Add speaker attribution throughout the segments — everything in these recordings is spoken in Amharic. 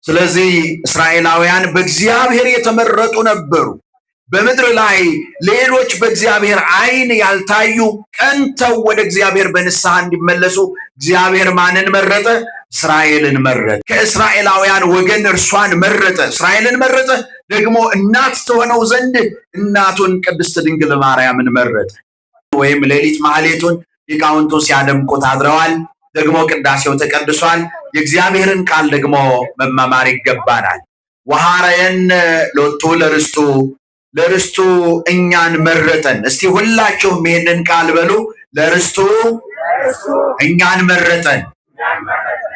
Speaker 1: ስለዚህ እስራኤላውያን በእግዚአብሔር የተመረጡ ነበሩ። በምድር ላይ ሌሎች በእግዚአብሔር ዓይን ያልታዩ ቀንተው ወደ እግዚአብሔር በንስሐ እንዲመለሱ እግዚአብሔር ማንን መረጠ? እስራኤልን መረጠ። ከእስራኤላውያን ወገን እርሷን መረጠ፣ እስራኤልን መረጠ። ደግሞ እናት ትሆነው ዘንድ እናቱን ቅድስት ድንግል ማርያምን መረጠ። ወይም ሌሊት ማህሌቱን ሊቃውንቱ ሲያደምቁት አድረዋል። ደግሞ ቅዳሴው ተቀድሷል። የእግዚአብሔርን ቃል ደግሞ መማማር ይገባናል። ወሐረየነ ሎቱ ለርስቱ፣ ለርስቱ እኛን መረጠን። እስቲ ሁላችሁም ይህንን ቃል በሉ፣ ለርስቱ እኛን መረጠን።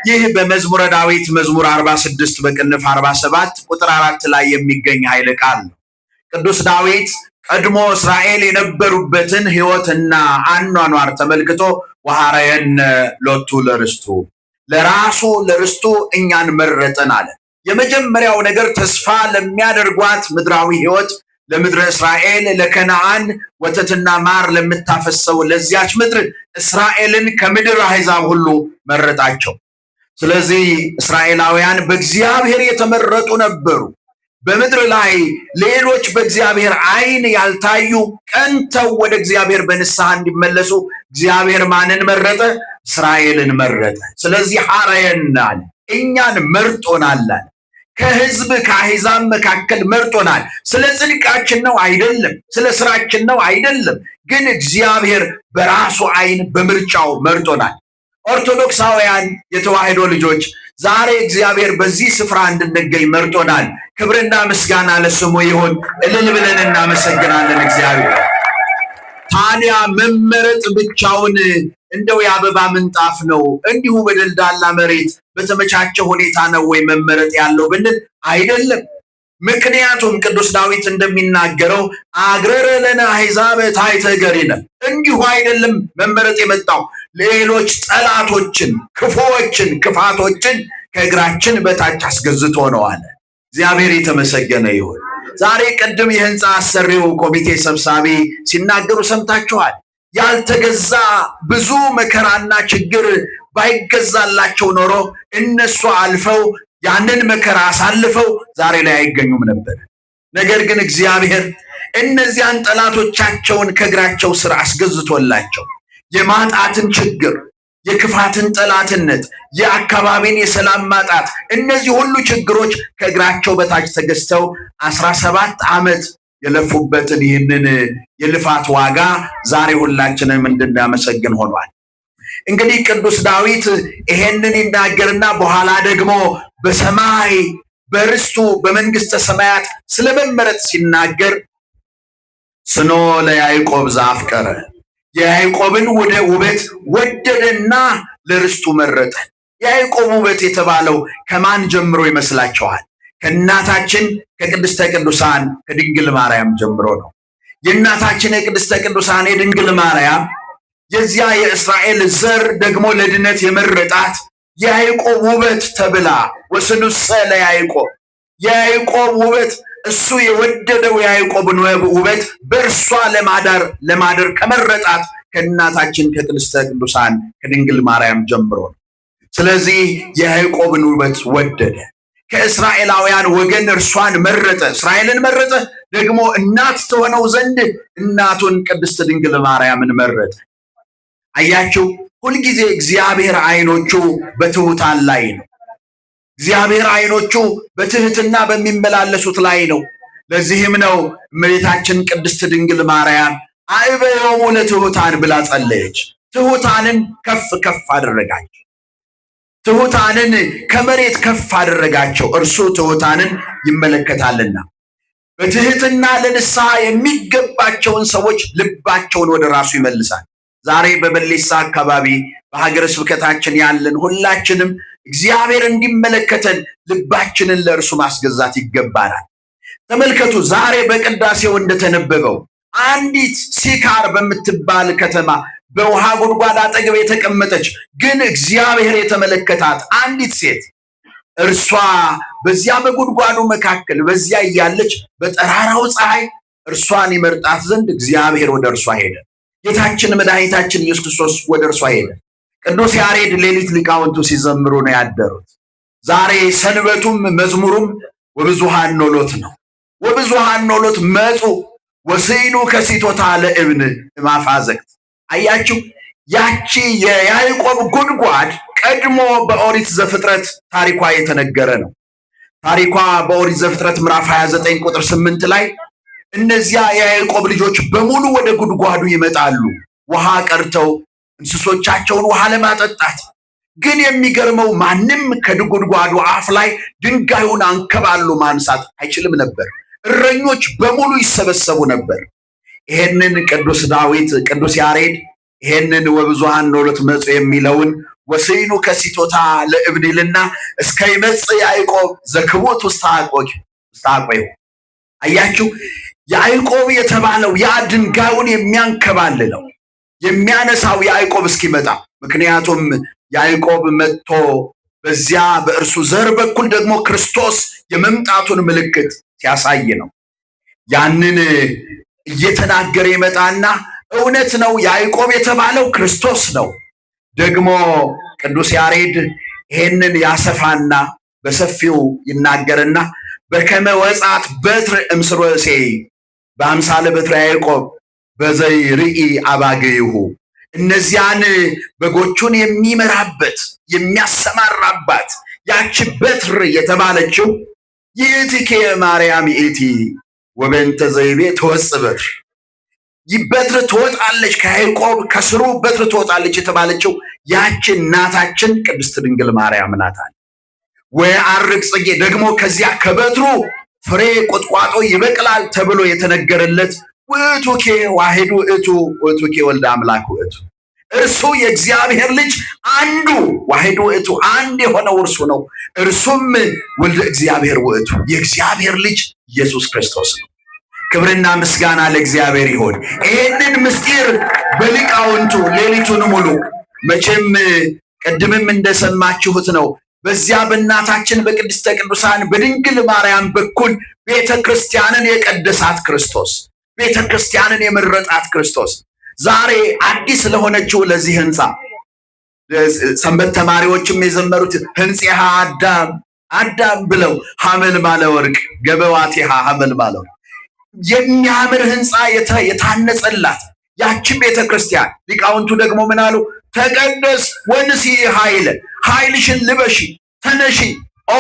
Speaker 1: ይህ በመዝሙረ ዳዊት መዝሙር 46 በቅንፍ 47 ቁጥር 4 ላይ የሚገኝ ኃይለ ቃል ነው። ቅዱስ ዳዊት ቀድሞ እስራኤል የነበሩበትን ሕይወትና አኗኗር ተመልክቶ ወሐረየነ ሎቱ ለርስቱ፣ ለራሱ ለርስቱ እኛን መረጠን አለ። የመጀመሪያው ነገር ተስፋ ለሚያደርጓት ምድራዊ ሕይወት ለምድረ እስራኤል ለከነዓን ወተትና ማር ለምታፈሰው ለዚያች ምድር እስራኤልን ከምድር አሕዛብ ሁሉ መረጣቸው። ስለዚህ እስራኤላውያን በእግዚአብሔር የተመረጡ ነበሩ። በምድር ላይ ሌሎች በእግዚአብሔር ዓይን ያልታዩ ቀንተው ወደ እግዚአብሔር በንስሐ እንዲመለሱ እግዚአብሔር ማንን መረጠ? እስራኤልን መረጠ። ስለዚህ ሐረየነ አለ፣ እኛን መርጦናል። ከሕዝብ ከአሕዛብ መካከል መርጦናል። ስለ ጽድቃችን ነው አይደለም፣ ስለ ስራችን ነው አይደለም። ግን እግዚአብሔር በራሱ ዓይን በምርጫው መርጦናል። ኦርቶዶክሳውያን የተዋሕዶ ልጆች ዛሬ እግዚአብሔር በዚህ ስፍራ እንድንገኝ መርጦናል። ክብርና ምስጋና ለስሙ ይሁን። እልል ብለን እናመሰግናለን እግዚአብሔር። ታዲያ መመረጥ ብቻውን እንደው የአበባ ምንጣፍ ነው፣ እንዲሁ በደልዳላ መሬት በተመቻቸ ሁኔታ ነው ወይ መመረጥ ያለው ብንል አይደለም። ምክንያቱም ቅዱስ ዳዊት እንደሚናገረው አግረረ ለነ አሕዛብ ታሕተ እገሪነ፣ እንዲሁ አይደለም መመረጥ የመጣው ሌሎች ጠላቶችን፣ ክፉዎችን፣ ክፋቶችን ከእግራችን በታች አስገዝቶ ነው አለ። እግዚአብሔር የተመሰገነ ይሁን። ዛሬ ቅድም የህንፃ አሰሪው ኮሚቴ ሰብሳቢ ሲናገሩ ሰምታችኋል። ያልተገዛ ብዙ መከራና ችግር ባይገዛላቸው ኖሮ እነሱ አልፈው ያንን መከራ አሳልፈው ዛሬ ላይ አይገኙም ነበር። ነገር ግን እግዚአብሔር እነዚያን ጠላቶቻቸውን ከእግራቸው ስር አስገዝቶላቸው የማጣትን ችግር፣ የክፋትን ጠላትነት፣ የአካባቢን የሰላም ማጣት፣ እነዚህ ሁሉ ችግሮች ከእግራቸው በታች ተገዝተው 17 ዓመት የለፉበትን ይህንን የልፋት ዋጋ ዛሬ ሁላችንም እንድናመሰግን ሆኗል። እንግዲህ ቅዱስ ዳዊት ይሄንን ይናገርና በኋላ ደግሞ በሰማይ በርስቱ በመንግስተ ሰማያት ስለመመረጥ ሲናገር ስኖ ለያዕቆብ ዘአፍቀረ፣ የያዕቆብን ውበት ወደደና ለርስቱ መረጠ። የያዕቆብ ውበት የተባለው ከማን ጀምሮ ይመስላችኋል? ከእናታችን ከቅድስተ ቅዱሳን ከድንግል ማርያም ጀምሮ ነው። የእናታችን የቅድስተ ቅዱሳን የድንግል ማርያም የዚያ የእስራኤል ዘር ደግሞ ለድነት የመረጣት የያዕቆብ ውበት ተብላ ወስኑሰ ለያዕቆብ፣ የያዕቆብ ውበት እሱ የወደደው የያዕቆብን ውበት በእርሷ ለማደር ከመረጣት ከእናታችን ከቅድስተ ቅዱሳን ከድንግል ማርያም ጀምሮ ነው። ስለዚህ የያዕቆብን ውበት ወደደ። ከእስራኤላውያን ወገን እርሷን መረጠ፣ እስራኤልን መረጠ። ደግሞ እናት ትሆነው ዘንድ እናቱን ቅድስት ድንግል ማርያምን መረጠ። አያችሁ፣ ሁልጊዜ እግዚአብሔር ዓይኖቹ በትሑታን ላይ ነው። እግዚአብሔር ዓይኖቹ በትህትና በሚመላለሱት ላይ ነው። ለዚህም ነው እመቤታችን ቅድስት ድንግል ማርያም አዕበዮሙ ለትሑታን ብላ ጸለየች። ትሑታንን ከፍ ከፍ አደረጋቸው። ትሑታንን ከመሬት ከፍ አደረጋቸው፣ እርሱ ትሑታንን ይመለከታልና። በትህትና ለንስሐ የሚገባቸውን ሰዎች ልባቸውን ወደ ራሱ ይመልሳል። ዛሬ በበሌሳ አካባቢ በሀገረ ስብከታችን ያለን ሁላችንም እግዚአብሔር እንዲመለከተን ልባችንን ለእርሱ ማስገዛት ይገባናል። ተመልከቱ፣ ዛሬ በቅዳሴው እንደተነበበው አንዲት ሲካር በምትባል ከተማ በውሃ ጉድጓድ አጠገብ የተቀመጠች ግን እግዚአብሔር የተመለከታት አንዲት ሴት፣ እርሷ በዚያ በጉድጓዱ መካከል በዚያ እያለች በጠራራው ፀሐይ እርሷን ይመርጣት ዘንድ እግዚአብሔር ወደ እርሷ ሄደ። ጌታችን መድኃኒታችን ኢየሱስ ክርስቶስ ወደ እርሷ ሄደ። ቅዱስ ያሬድ ሌሊት ሊቃውንቱ ሲዘምሩ ነው ያደሩት። ዛሬ ሰንበቱም መዝሙሩም ወብዙሃን ኖሎት ነው። ወብዙሃን ኖሎት መጹ ወስኢኑ ከሲቶታ ለእብን ማፋዘቅት። አያችሁ፣ ያቺ የያዕቆብ ጉድጓድ ቀድሞ በኦሪት ዘፍጥረት ታሪኳ የተነገረ ነው። ታሪኳ በኦሪት ዘፍጥረት ምዕራፍ 29 ቁጥር 8 ላይ እነዚያ የያዕቆብ ልጆች በሙሉ ወደ ጉድጓዱ ይመጣሉ ውሃ ቀርተው እንስሶቻቸውን ውሃ ለማጠጣት። ግን የሚገርመው ማንም ከጉድጓዱ አፍ ላይ ድንጋዩን አንከባሎ ማንሳት አይችልም ነበር። እረኞች በሙሉ ይሰበሰቡ ነበር። ይሄንን ቅዱስ ዳዊት ቅዱስ ያሬድ ይሄንን ወብዙሃን ኖሎት መጹ የሚለውን ወስኢኑ ከሲቶታ ለእብኒልና እስከ ይመጽእ ያዕቆብ ዘክቡት ውስተ አቆዩ። አያችሁ፣ ያዕቆብ የተባለው ያ ድንጋዩን የሚያንከባልለው የሚያነሳው ያዕቆብ እስኪመጣ። ምክንያቱም ያዕቆብ መጥቶ በዚያ በእርሱ ዘር በኩል ደግሞ ክርስቶስ የመምጣቱን ምልክት ሲያሳይ ነው። ያንን እየተናገረ ይመጣና እውነት ነው ያዕቆብ የተባለው ክርስቶስ ነው። ደግሞ ቅዱስ ያሬድ ይሄንን ያሰፋና በሰፊው ይናገርና በከመ ወጻት በትር እምስሮ እሴይ በአምሳለ በትረ ያዕቆብ በዘይርኢ አባግይሁ። እነዚያን በጎቹን የሚመራበት የሚያሰማራባት ያቺ በትር የተባለችው ይእቲኬ ማርያም ይእቲ ወበእንተ ዘይቤ ትወጽእ በትር። ይህ በትር ትወጣለች ከያዕቆብ ከስሩ በትር ትወጣለች የተባለችው ያቺ እናታችን ቅድስት ድንግል ማርያም ናት። ወየዐርግ ጽጌ፣ ደግሞ ከዚያ ከበትሩ ፍሬ ቁጥቋጦ ይበቅላል ተብሎ የተነገረለት ውእቱኬ ዋሕዱ ውእቱ ውእቱኬ ወልደ አምላክ ውእቱ፣ እርሱ የእግዚአብሔር ልጅ አንዱ ዋሕዱ ውእቱ አንድ የሆነው እርሱ ነው። እርሱም ወልደ እግዚአብሔር ውእቱ የእግዚአብሔር ልጅ ኢየሱስ ክርስቶስ ነው። ክብርና ምስጋና ለእግዚአብሔር ይሆን። ይህንን ምስጢር በሊቃውንቱ ሌሊቱን ሙሉ መቼም ቅድምም እንደሰማችሁት ነው። በዚያ በእናታችን በቅድስተ ቅዱሳን በድንግል ማርያም በኩል ቤተ ክርስቲያንን የቀደሳት ክርስቶስ፣ ቤተ ክርስቲያንን የመረጣት ክርስቶስ ዛሬ አዲስ ለሆነችው ለዚህ ህንፃ ሰንበት ተማሪዎችም የዘመሩት ህንፄሃ አዳም አዳም ብለው ሐመልማለ ወርቅ ገበዋቴሃ ሐመልማለ ወርቅ፣ የሚያምር ህንፃ የታነጸላት ያቺ ቤተ ክርስቲያን። ሊቃውንቱ ደግሞ ምን አሉ? ተቀደስ ወንሲ ኃይለ፣ ኃይልሽን ልበሺ ተነሺ፣ ኦ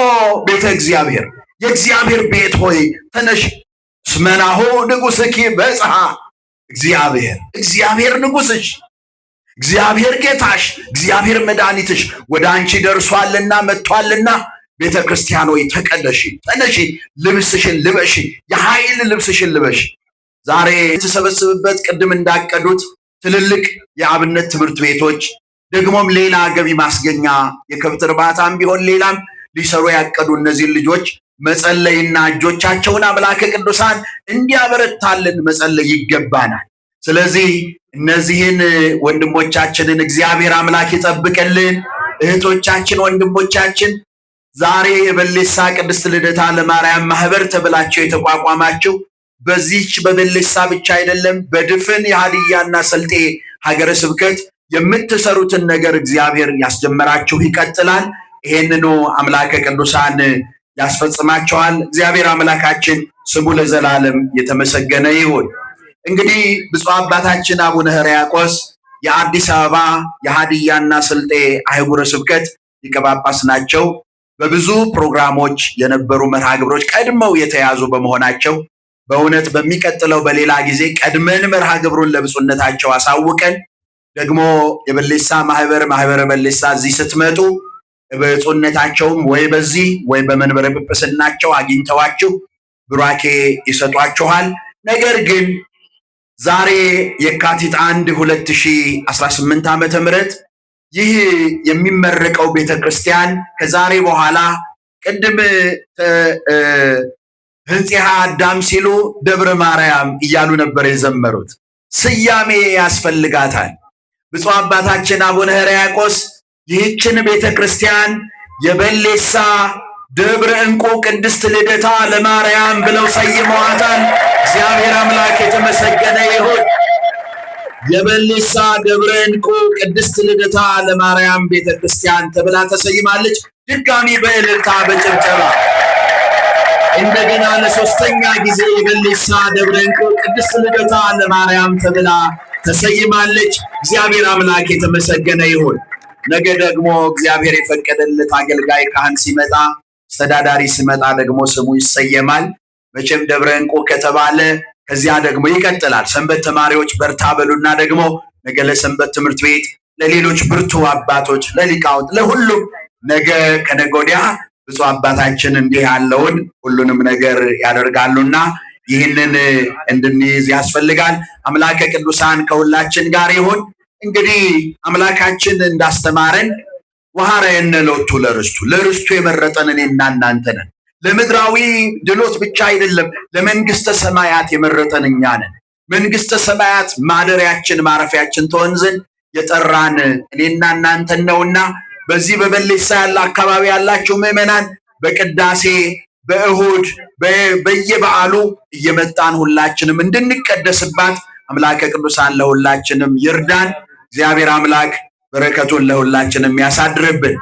Speaker 1: ቤተ እግዚአብሔር፣ የእግዚአብሔር ቤት ሆይ ተነሺ። ስመናሆ ንጉሥኪ በጽሐ፣ እግዚአብሔር እግዚአብሔር ንጉሥሽ፣ እግዚአብሔር ጌታሽ፣ እግዚአብሔር መድኃኒትሽ ወደ አንቺ ደርሷልና መጥቷልና ቤተ ክርስቲያን ሆይ ተቀደሺ፣ ተነሺ፣ ልብስሽን ልበሺ፣ የኃይል ልብስሽን ልበሺ። ዛሬ የተሰበሰበበት ቅድም እንዳቀዱት ትልልቅ የአብነት ትምህርት ቤቶች ደግሞም ሌላ ገቢ ማስገኛ የከብት እርባታም ቢሆን ሌላም ሊሰሩ ያቀዱ እነዚህን ልጆች መጸለይና እጆቻቸውን አምላከ ቅዱሳን እንዲያበረታልን መጸለይ ይገባናል። ስለዚህ እነዚህን ወንድሞቻችንን እግዚአብሔር አምላክ ይጠብቅልን። እህቶቻችን፣ ወንድሞቻችን ዛሬ የበሌሳ ቅድስት ልደታ ለማርያም ማህበር ተብላችሁ የተቋቋማችሁ በዚህች በበሌሳ ብቻ አይደለም፣ በድፍን የሀዲያና ሰልጤ ሀገረ ስብከት የምትሰሩትን ነገር እግዚአብሔር ያስጀመራችሁ ይቀጥላል። ይሄንኑ አምላከ ቅዱሳን ያስፈጽማቸዋል። እግዚአብሔር አምላካችን ስሙ ለዘላለም የተመሰገነ ይሁን። እንግዲህ ብፁዕ አባታችን አቡነ ሕርያቆስ የአዲስ አበባ የሀዲያና ስልጤ አህጉረ ስብከት ሊቀ ጳጳስ ናቸው። በብዙ ፕሮግራሞች የነበሩ መርሃ ግብሮች ቀድመው የተያዙ በመሆናቸው በእውነት በሚቀጥለው በሌላ ጊዜ ቀድመን መርሃ ግብሩን ለብፁዕነታቸው አሳውቀን ደግሞ የበሌሳ ማህበረ በሌሳ እዚህ ስትመጡ ብፁዕነታቸውም ወይ በዚህ ወይ በመንበረ ጵጵስናቸው አግኝተዋችሁ ቡራኬ ይሰጧችኋል። ነገር ግን ዛሬ የካቲት 1 2018 ዓመተ ምህረት ይህ የሚመረቀው ቤተክርስቲያን ከዛሬ በኋላ ቅድም ህንፄሃ አዳም ሲሉ ደብረ ማርያም እያሉ ነበር የዘመሩት። ስያሜ ያስፈልጋታል። ብፁዕ አባታችን አቡነ ሕርያቆስ ይህችን ቤተክርስቲያን የበሌሳ ደብረ ዕንቁ ቅድስት ልደታ ለማርያም ብለው ሰይመዋታል። እግዚአብሔር አምላክ የተመሰገነ ይሁን። የበሌሳ ደብረ ዕንቁ ቅድስት ልደታ ለማርያም ቤተክርስቲያን ተብላ ተሰይማለች። ድጋሚ በእልልታ በጭብጨባ እንደገና ለሶስተኛ ጊዜ የበሌሳ ደብረ እንቁ ቅድስት ልደታ ለማርያም ተብላ ተሰይማለች። እግዚአብሔር አምላክ የተመሰገነ ይሁን። ነገ ደግሞ እግዚአብሔር የፈቀደለት አገልጋይ ካህን ሲመጣ፣ አስተዳዳሪ ሲመጣ ደግሞ ስሙ ይሰየማል። መቼም ደብረ እንቁ ከተባለ ከዚያ ደግሞ ይቀጥላል። ሰንበት ተማሪዎች በርታ በሉና ደግሞ ነገ ለሰንበት ትምህርት ቤት፣ ለሌሎች ብርቱ አባቶች፣ ለሊቃውንት፣ ለሁሉም ነገ ከነገ ወዲያ ብፁዕ አባታችን እንዲህ ያለውን ሁሉንም ነገር ያደርጋሉና ይህንን እንድንይዝ ያስፈልጋል። አምላከ ቅዱሳን ከሁላችን ጋር ይሁን። እንግዲህ አምላካችን እንዳስተማረን ወሐረየነ ሎቱ ለርስቱ፣ ለርስቱ የመረጠን እኔና እናንተ ነን። ለምድራዊ ድሎት ብቻ አይደለም፣ ለመንግስተ ሰማያት የመረጠን እኛ ነን። መንግስተ ሰማያት ማደሪያችን ማረፊያችን ትሆን ዘንድ የጠራን እኔና እናንተን ነውና በዚህ በበሌሳ ያለ አካባቢ ያላችሁ ምዕመናን በቅዳሴ በእሁድ በየበዓሉ እየመጣን ሁላችንም እንድንቀደስባት አምላከ ቅዱሳን ለሁላችንም ይርዳን። እግዚአብሔር አምላክ በረከቱን ለሁላችንም ያሳድርብን።